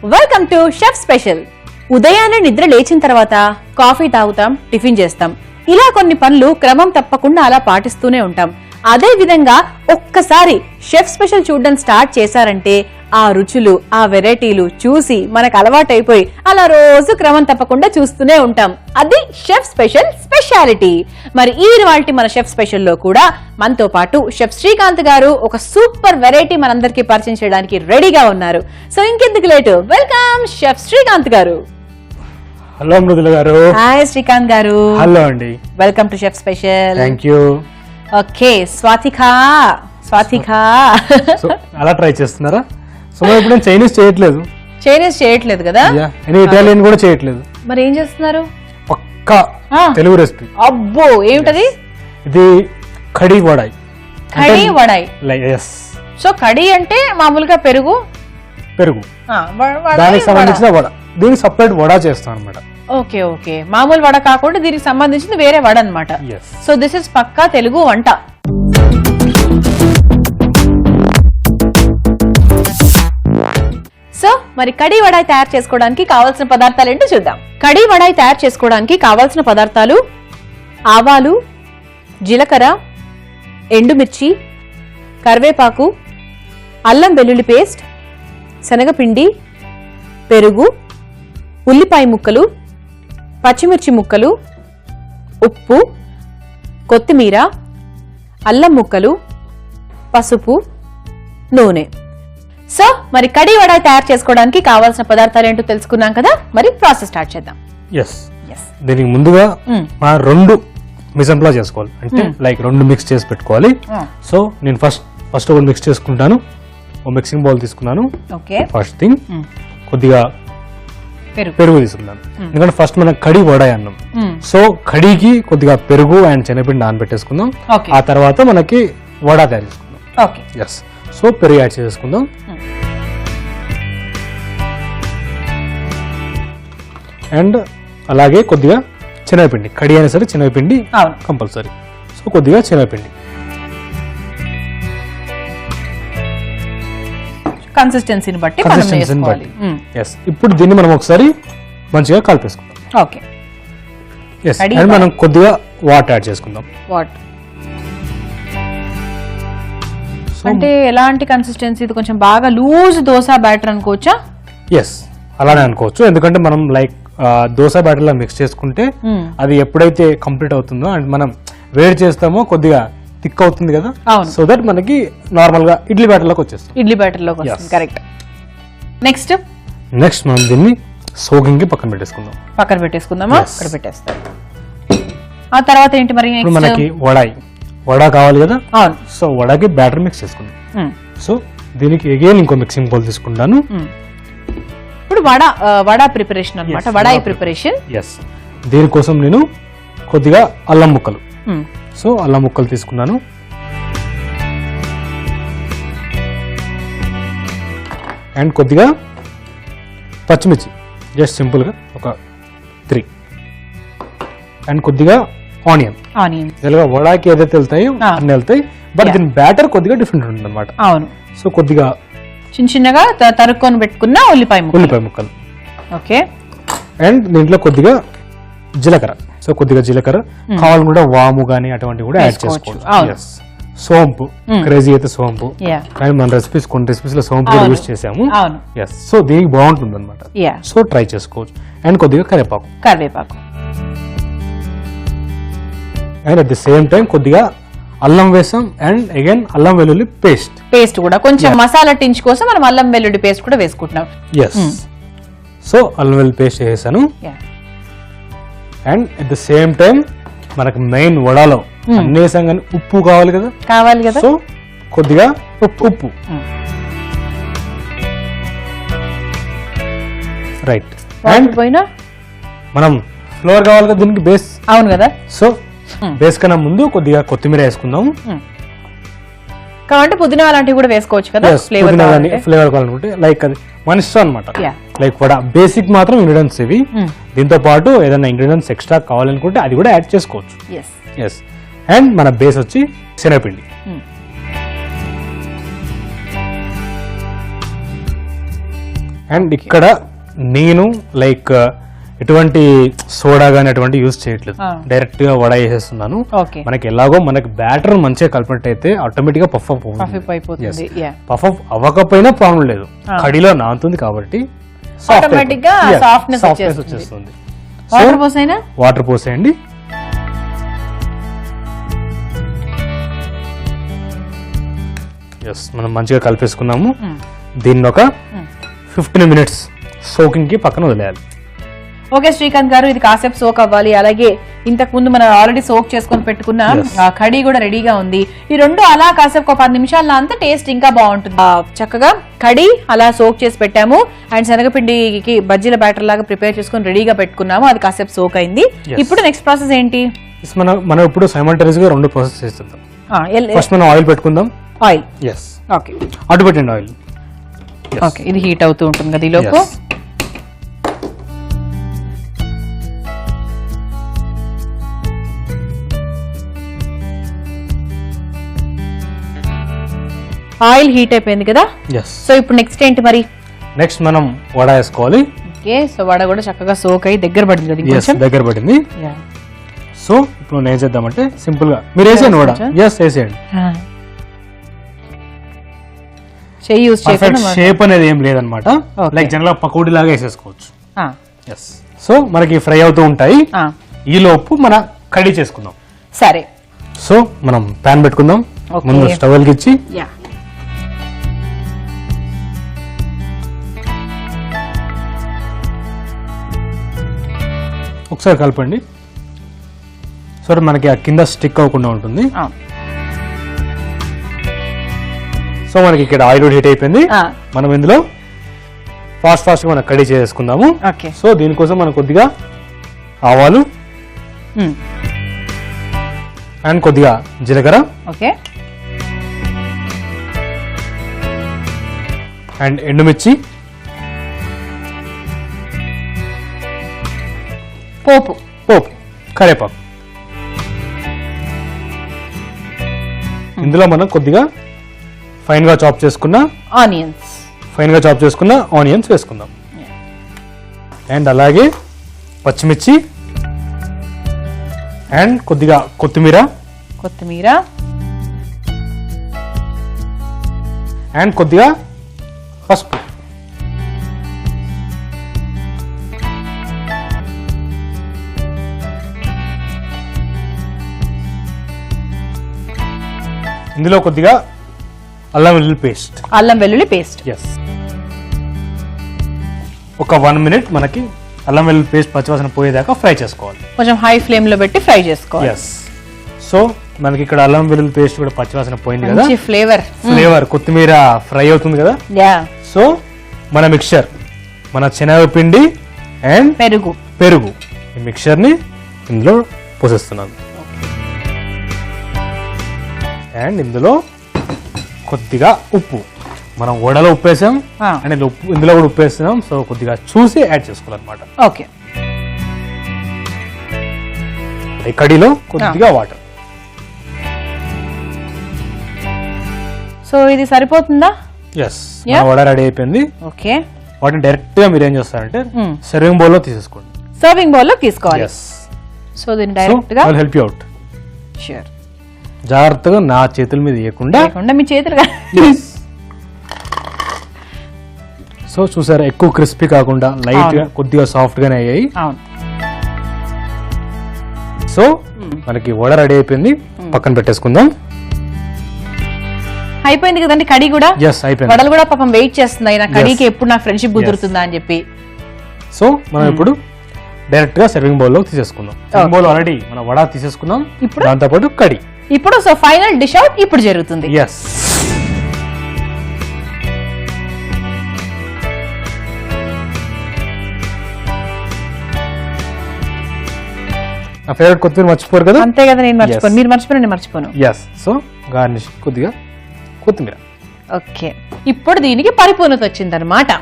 Welcome to chef special. ఉదయాన్నే నిద్ర లేచిన తర్వాత కాఫీ తాగుతాం, టిఫిన్ చేస్తాం. ఇలా కొన్ని పనులు క్రమం తప్పకుండా అలా పాటిస్తూనే ఉంటాం. అదే విధంగా ఒక్కసారి షెఫ్ స్పెషల్ చూడడం స్టార్ట్ చేశారంటే ఆ రుచులు, ఆ వెరైటీలు చూసి మనకు అలవాటైపోయి అలా రోజు క్రమం తప్పకుండా చూస్తూనే ఉంటాం. అది షెఫ్ స్పెషల్ స్పెషాలిటీ. మరి ఈ వాల్టి మన షెఫ్ స్పెషల్లో కూడా మనతో పాటు షెఫ్ శ్రీకాంత్ గారు ఒక సూపర్ వెరైటీ మనందరికీ పరిచయం చేయడానికి రెడీగా ఉన్నారు. సో ఇంకెందుకు లేటు, వెల్కమ్ షెఫ్ శ్రీకాంత్ గారు. హలో మృదుల గారు. హాయ్ శ్రీకాంత్ గారు. హలో అండి. Welcome to chef special. Thank you. Okay, Swathika అలా ట్రై చేస్తున్నారా? సో ఇప్పుడు నేను చైనీస్ చేయట్లేదు కదా, ఇటాలియన్ కూడా చేయట్లేదు. మరి ఏం చేస్తున్నారు? పక్కా తెలుగు రెసిపీ. అబ్బో, ఏమిటది? ఇది కడీ వడాయ్. సో కడీ అంటే మామూలుగా పెరుగు దానికి సంబంధించిన వడ. దీనికి సపరేట్ వడ చేస్తాం అనమాట. ఓకే ఓకే, మామూలు వడ కాకుండా దీనికి సంబంధించింది వేరే వడ అనమాట. సో దిస్ ఇస్ పక్కా తెలుగు వంట. సో మరి కడీ వడాయి తయారు చేసుకోవడానికి కావాల్సిన పదార్థాలు ఏంటో చూద్దాం. కడీ వడాయి తయారు చేసుకోవడానికి కావాల్సిన పదార్థాలు: ఆవాలు, జీలకర్ర, ఎండుమిర్చి, కరివేపాకు, అల్లం వెల్లుల్లి పేస్ట్, శనగపిండి, పెరుగు, ఉల్లిపాయ ముక్కలు, పచ్చిమిర్చి ముక్కలు, ఉప్పు, కొత్తిమీర, అల్లం ముక్కలు, పసుపు, నూనె. సో మరి కడీ వడాయి తయారు చేసుకోవడానికి కావాల్సిన పదార్థాలు ఏంటో తెలుసుకున్నాం కదా, మరి ప్రాసెస్ స్టార్ట్ చేద్దాం. దీనికి ముందుగా మనం 2 మిక్స్ చేసుకోవాలి. అంటే లైక్ 2 మిక్స్ చేసి పెట్టుకోవాలి. సో నేను ఫస్ట్ ఒకటి మిక్స్ చేసుకుంటాను. ఒక మిక్సింగ్ బౌల్ తీసుకున్నాను. ఫస్ట్ థింగ్ కొద్దిగా పెరుగు తీసుకున్నాను, ఎందుకంటే ఫస్ట్ మనం కడీ వడాయి అన్నాం. సో కడీకి కొద్దిగా పెరుగు అండ్ శనగపిండి నానబెట్టేసుకుందాం. ఆ తర్వాత మనకి వడ తయారు చేసుకుందాం. సో పెరుగు యాడ్ చేసుకుందాం. అండ్ అలాగే కొద్దిగా శనగపిండి, కడి అయినా సరే శనగపిండి కంపల్సరీ. సో కొద్దిగా శనగపిండి, కన్సిస్టెన్సీని బట్టి. ఇప్పుడు దీన్ని మనం ఒకసారి మంచిగా కలిపేసుకుందాం. అండ్ మనం కొద్దిగా వాటర్ యాడ్ చేసుకుందాం. అంటే ఎలాంటి కన్సిస్టెన్సీ? ఇది కొంచెం బాగా లూజ్ దోశ బ్యాటర్ అనుకోవచ్చా? అలానే అనుకోవచ్చు. ఎందుకంటే మనం లైక్ దోశ బ్యాటర్ లా మిక్స్ చేసుకుంటే అది ఎప్పుడైతే కంప్లీట్ అవుతుందో అండ్ మనం వేడి చేస్తామో కొద్దిగా థిక్ అవుతుంది కదా. సో దట్ మనకి నార్మల్ గా ఇడ్లీ బ్యాటర్ లోకి వచ్చేస్తుంది. ఇడ్లీ బ్యాటర్ లోకి వస్తుంది. కరెక్ట్. నెక్స్ట్ మనం దీన్ని సోకింగ్ కి పక్కన పెట్టేసుకుందామా? అక్కడ పెట్టేస్తారు. ఆ తర్వాత ఏంటి మరి? మనకి వడ కావాలి కదా. సో వడకి బ్యాటర్ మిక్స్ చేసుకుందాం. సో దీనికి అగైన్ ఇంకో మిక్సింగ్ బౌల్ తీసుకుంటాను. ఇప్పుడు వడ ప్రిపరేషన్ అన్నమాట, వడాయి ప్రిపరేషన్. దీనికోసం నేను కొద్దిగా అల్లం ముక్కలు, సో అల్లం ముక్కలు తీసుకున్నాను. అండ్ కొద్దిగా పచ్చిమిర్చి, జస్ట్ సింపుల్ గా ఒక 3. అండ్ కొద్దిగా ఆనియన్. వడాకి ఏదైతే వెళ్తాయో అన్ని వెళ్తాయి, బట్ దీని బ్యాటర్ కొద్దిగా డిఫరెంట్ ఉంటుంది అనమాట. సో కొద్దిగా చిన్నగా తరుక్కొని పెట్టుకున్న ఉల్లిపాయ ముక్కలు. ఓకే. అండ్ దీంట్లో కొద్దిగా జీలకర్ర. సో కొద్దిగా జీలకర్ర కావాలనుకుంటే వాము గానీ అటువంటివి కూడా యాడ్ చేసుకోవచ్చు. సోంపు, క్రేజీ అయితే సోంపు, కానీ మన కొన్ని రెసిపీస్ లో సోంపు కూడా యూజ్ చేసాము. సో దీనికి బాగుంటుంది అనమాట. సో ట్రై చేసుకోవచ్చు. అండ్ కొద్దిగా కరివేపాకు. And at the same time కొద్దిగా అల్లం వేసాం. అండ్ అగైన్ అల్లం వెల్లుల్లి పేస్ట్ కూడా కొంచెం మసాలా టించ్ కోసం మనం అల్లం వెల్లుల్లి పేస్ట్ కూడా వేసుకుంటున్నాం. సో అల్లం వెల్లుల్లి పేస్ట్ వేసాను. And at the same time మనకు మెయిన్ వడాలో అన్ని వేసాం కానీ ఉప్పు కావాలి కదా. సో కొద్దిగా ఉప్పు. రైట్. అండ్ మనం ఫ్లోర్ కావాలి కదా దీనికి బేస్. అవును కదా. సో బేస్ కన్నా ముందు కొద్దిగా కొత్తిమీర వేసుకుందాం. కాబట్టి పుదీనా అలాంటివి కూడా వేసుకోవచ్చు కదా, ఫ్లేవర్ కావాలనుకుంటే. లైక్ అది మన ఇష్టం అనమాట. లైక్ వడ బేసిక్ మాత్రం ఇంగ్రీడియంట్స్ ఇవి. దీంతో పాటు ఏదైనా ఇంగ్రీడియంట్స్ ఎక్స్ట్రా కావాలనుకుంటే అది కూడా యాడ్ చేసుకోవచ్చు. అండ్ మన బేస్ వచ్చి శనగపిండి. అండ్ ఇక్కడ నేను లైక్ ఎటువంటి సోడా గానీ అటువంటి యూజ్ చేయట్లేదు, డైరెక్ట్ గా వడ వేసేస్తున్నాను. మనకి ఎలాగో మనకి బ్యాటర్ మంచిగా కలిపినట్టయితే ఆటోమేటిక్ గా పఫ్ అయిపోతుంది. పఫ్ అవ్వకపోయినా ప్రాబ్లం లేదు, కడిలో నానుతుంది కాబట్టి వచ్చేస్తుంది. వాటర్ పోసేయండి. మనం మంచిగా కలిపేసుకున్నాము. దీన్ని ఒక 15 minutes సోకింగ్ కి పక్కన వదిలేయాలి. ఓకే శ్రీకాంత్ గారు, ఇది కాసేపు సోక్ అవ్వాలి. అలాగే ఇంతకు ముందు మనం ఆల్రెడీ సోక్ చేసుకొని పెట్టుకున్న కడీ కూడా రెడీగా ఉంది. ఈ రెండు అలా కాసేపు ఒక 10 నిమిషాల అంతా టేస్ట్ ఇంకా బాగుంటుంది. చక్కగా కడీ అలా సోక్ చేసి పెట్టాము అండ్ శనగపిండికి బజ్జీల బ్యాటర్ లాగా ప్రిపేర్ చేసుకొని రెడీగా పెట్టుకున్నాము. అది కాసేపు సోక్ అయింది. ఇప్పుడు నెక్స్ట్ ప్రాసెస్ ఏంటి? మనం ఇప్పుడు సైమల్టేనియస్ గా రెండు ప్రాసెస్ చేస్తుందాం. ఫస్ట్ మనం ఆయిల్ పెట్టుకుందాం. ఆయిల్ ఓకే, అటు పెట్టండి ఆయిల్. ఓకే, ఇది హీట్ అవుతూ ఉంటుంది కదా ఈలోపు. ఆయిల్ హీట్ అయిపోయింది కదా. సో ఇప్పుడు నెక్స్ట్ ఏంటి మరి? నెక్స్ట్ మనం వడ వేసుకోవాలి. ఓకే, సో వడ కూడా చక్కగా సోక్ అయ్యి దగ్గర పడింది కదా, కొంచెం దగ్గర పడింది. సో ఇప్పుడు నేను ఏం చేద్దామంటే సింపుల్ గా మీరు వేసేయండి వడ. వేసేయండి. షేప్ అనేది ఏం లేదనమాట, లైక్ జనరల్ పకోడీ లాగా వేసేసుకోవచ్చు. సో మనకి ఫ్రై అవుతూ ఉంటాయి. ఈ లోపు మన కడీ చేసుకుందాం. సరే, సో మనం ప్యాన్ పెట్టుకుందాం. ముందు స్టవ్ వెలిగించి ఒకసారి కలపండి. సో మనకి ఆ కింద స్టిక్ అవ్వకుండా ఉంటుంది. సో మనకి ఇక్కడ ఆయిల్ హీట్ అయిపోయింది. మనం ఇందులో ఫాస్ట్ గా మనం కడీ చేసుకుందాము. సో దీనికోసం మనం కొద్దిగా ఆవాలు అండ్ కొద్దిగా జీలకర్ర అండ్ ఎండుమిర్చి, పోపు కరేపాకు. ఇందులో మనం కొద్దిగా ఫైన్ గా చాప్ చేసుకున్న ఆనియన్స్ వేసుకుందాం. అండ్ అలాగే పచ్చిమిర్చి అండ్ కొద్దిగా కొత్తిమీర అండ్ కొద్దిగా పసుపు. ఇందులో కొద్దిగా అల్లం వెల్లుల్లి పేస్ట్. ఒక 1 minute మనకి అల్లం వెల్లుల్లి పేస్ట్ పచ్చివాసన పోయేదాకా ఫ్రై చేసుకోవాలి. కొంచెం హై ఫ్లేమ్ లో పెట్టి ఫ్రై చేసుకోవాలి. సో మనకి ఇక్కడ అల్లం వెల్లుల్లి పేస్ట్ కూడా పచ్చివాసన పోయింది కదా, ఫ్లేవర్ కొత్తిమీర ఫ్రై అవుతుంది కదా. సో మన మిక్చర్, మన శనగపిండి అండ్ పెరుగు ఈ మిక్చర్ ని ఇందులో పోసేస్తున్నాను. అండ్ ఇందులో కొద్దిగా ఉప్పు, మనం వడలో ఉప్పు వేసాం అండ్ ఇందులో కూడా ఉప్పు వేస్తున్నాం. సో కొద్దిగా చూసి యాడ్ చేసుకోవాలన్నమాట. ఓకే, ఈ కడీలో కొద్దిగా వాటర్. సో ఇది సరిపోతుందా? వడ రెడీ అయిపోయింది. ఓకే, వాటిని డైరెక్ట్ గా మీరు ఏం చేస్తారంటే సర్వింగ్ బౌల్ లో తీసేసుకోండి. తీసుకోవాలి. సో దీన్ని డైరెక్ట్ గా హెల్ప్ యూ అవుట్. జాగ్రత్తగా నా చేతుల మీద వేయకుండా మీ చేతులు. సో చూసారా, ఎక్కువ క్రిస్పీ కాకుండా లైట్ గా కొద్దిగా సాఫ్ట్ గానే అయ్యాయి. సో మనకి వడ రెడీ అయిపోయింది, పక్కన పెట్టేసుకుందాం. అయిపోయింది కదండి కడీ కూడా. అయిపోయింది. వడలు కూడా పాపం వెయిట్ చేస్తున్నాయి, నా కడీకి ఎప్పుడు నా ఫ్రెండ్షిప్ కుదురుతుందా అని చెప్పి. సో మనం ఇప్పుడు డైరెక్ట్ గా సర్వింగ్ బౌల్ లో తీసేసుకుందాం. సర్వింగ్ బౌల్ ఆల్రెడీ మన వడ తీసేసుకున్నాం, దాంతో పాటు కడీ. ఇప్పుడు సో ఫైనల్ డిష్ అవుట్ ఇప్పుడు జరుగుతుంది. నా ఫేవరెట్ కొత్తిమీర మర్చిపోరు కదా. అంతే కదా, నేను మర్చిపోను, మీరు మర్చిపోను, నేను మర్చిపోను. సో గార్నిష్ కొద్దిగా కొత్తిమీర. ఓకే, ఇప్పుడు దీనికి పరిపూర్ణత వచ్చిందనమాట.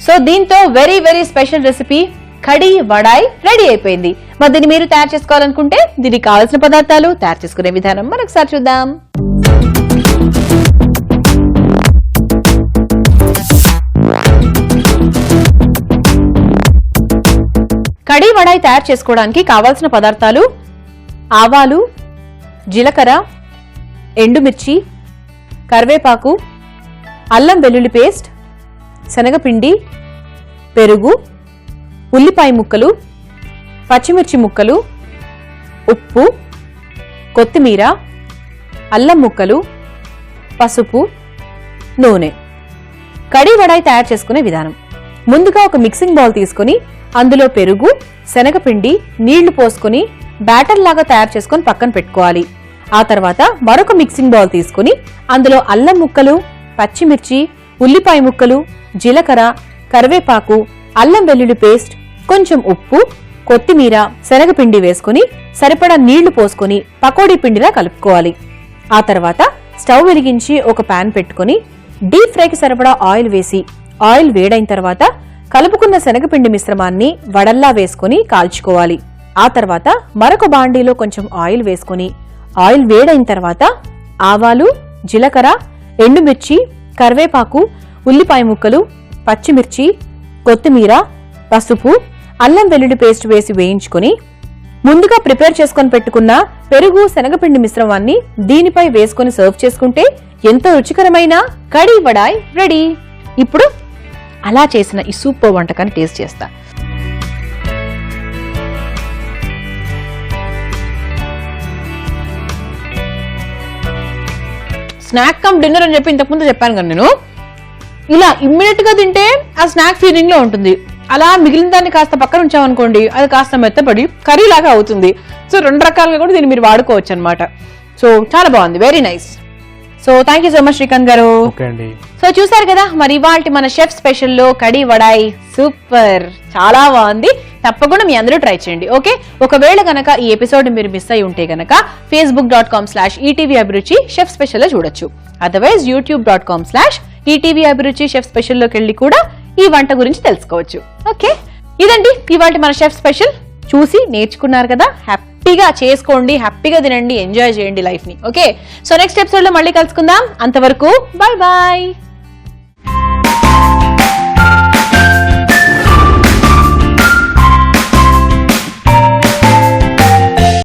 సో దీంతో వెరీ వెరీ స్పెషల్ రెసిపీ కడీ వడాయ్ రెడీ అయిపోయింది. మరి దీన్ని మీరు తయారు చేసుకోవాలనుకుంటే దీనికి కావాల్సిన పదార్థాలు, తయారు చేసుకునే విధానం మరొకసారి చూద్దాం. వడాయి తయారు చేసుకోవడానికి కావాల్సిన పదార్థాలు: ఆవాలు, జీలకర్ర, ఎండుమిర్చి, కరివేపాకు, అల్లం వెల్లుల్లి పేస్ట్, శనగపిండి, పెరుగు, ఉల్లిపాయ ముక్కలు, పచ్చిమిర్చి ముక్కలు, ఉప్పు, కొత్తిమీర, అల్లం ముక్కలు, పసుపు, నూనె. కడీ వడాయి తయారు చేసుకునే విధానం: ముందుగా ఒక మిక్సింగ్ బౌల్ తీసుకుని అందులో పెరుగు, శనగపిండి, నీళ్లు పోసుకుని బ్యాటర్ లాగా తయారు చేసుకుని పక్కన పెట్టుకోవాలి. ఆ తర్వాత మరొక మిక్సింగ్ బౌల్ తీసుకుని అందులో అల్లం ముక్కలు, పచ్చిమిర్చి, ఉల్లిపాయ ముక్కలు, జీలకర్ర, కరివేపాకు, అల్లం వెల్లుల్లి పేస్ట్, కొంచెం ఉప్పు, కొత్తిమీర, శనగపిండి వేసుకుని సరిపడా నీళ్లు పోసుకుని పకోడీ పిండిలా కలుపుకోవాలి. ఆ తర్వాత స్టవ్ వెలిగించి ఒక పాన్ పెట్టుకుని డీప్ ఫ్రైకి సరిపడా ఆయిల్ వేసి ఆయిల్ వేడైన తర్వాత కలుపుకున్న శనగపిండి మిశ్రమాన్ని వడల్లా వేసుకుని కాల్చుకోవాలి. ఆ తర్వాత మరొక బాండీలో కొంచెం ఆయిల్ వేసుకుని ఆయిల్ వేడైన తర్వాత ఆవాలు, జీలకర్ర, ఎండుమిర్చి, కరివేపాకు, ఉల్లిపాయ ముక్కలు, పచ్చిమిర్చి, కొత్తిమీర, పసుపు, అల్లం వెల్లుల్లి పేస్ట్ వేసి వేయించుకుని ముందుగా ప్రిపేర్ చేసుకుని పెట్టుకున్న పెరుగు, శనగపిండి మిశ్రమాన్ని దీనిపై వేసుకుని సర్వ్ చేసుకుంటే ఎంతో రుచికరమైన కడీ వడాయ్ రెడీ. ఇప్పుడు అలా చేసిన ఈ సూపర్ వంటకాన్ని టేస్ట్ చేస్తా. స్నాక్ కమ్ డిన్నర్ అని చెప్పి ఇంతకుముందు చెప్పాను కదా నేను. ఇలా ఇమ్మీడియట్ గా తింటే ఆ స్నాక్ ఫీలింగ్ లో ఉంటుంది. అలా మిగిలిన దాన్ని కాస్త పక్కన ఉంచామనుకోండి, అది కాస్త మెత్తపడి కర్రీ లాగా అవుతుంది. సో 2 రకాలుగా కూడా దీన్ని మీరు వాడుకోవచ్చు అనమాట. సో చాలా బాగుంది, very nice. So thank you so much Srikanth గారు. సో చూసారు కదా మరి ఇవాల్టి మన షెఫ్ స్పెషల్ లో కడీ వడాయ్ సూపర్, చాలా బాగుంది. తప్పకుండా మీ అందరూ ట్రై చేయండి. ఓకే, ఒకవేళ గనక ఈ ఎపిసోడ్ మీరు మిస్ అయి ఉంటే గనక facebook.com/ETV అభిరుచి షెఫ్ స్పెషల్ లో చూడొచ్చు. అదర్వైజ్ youtube.com/ETV అభిరుచి షెఫ్ స్పెషల్ లోకి వెళ్ళి కూడా ఈ వంట గురించి తెలుసుకోవచ్చు. ఓకే, ఇదండి ఇవాల్టి మన షెఫ్ స్పెషల్. చూసి నేర్చుకున్నారు కదా, హ్యాపీగా చేసుకోండి, హ్యాపీగా తినండి, ఎంజాయ్ చేయండి లైఫ్ ని. ఓకే, సో నెక్స్ట్ ఎపిసోడ్ లో మళ్ళీ కలుసుకుందాం. అంతవరకు బాయ్ బాయ్.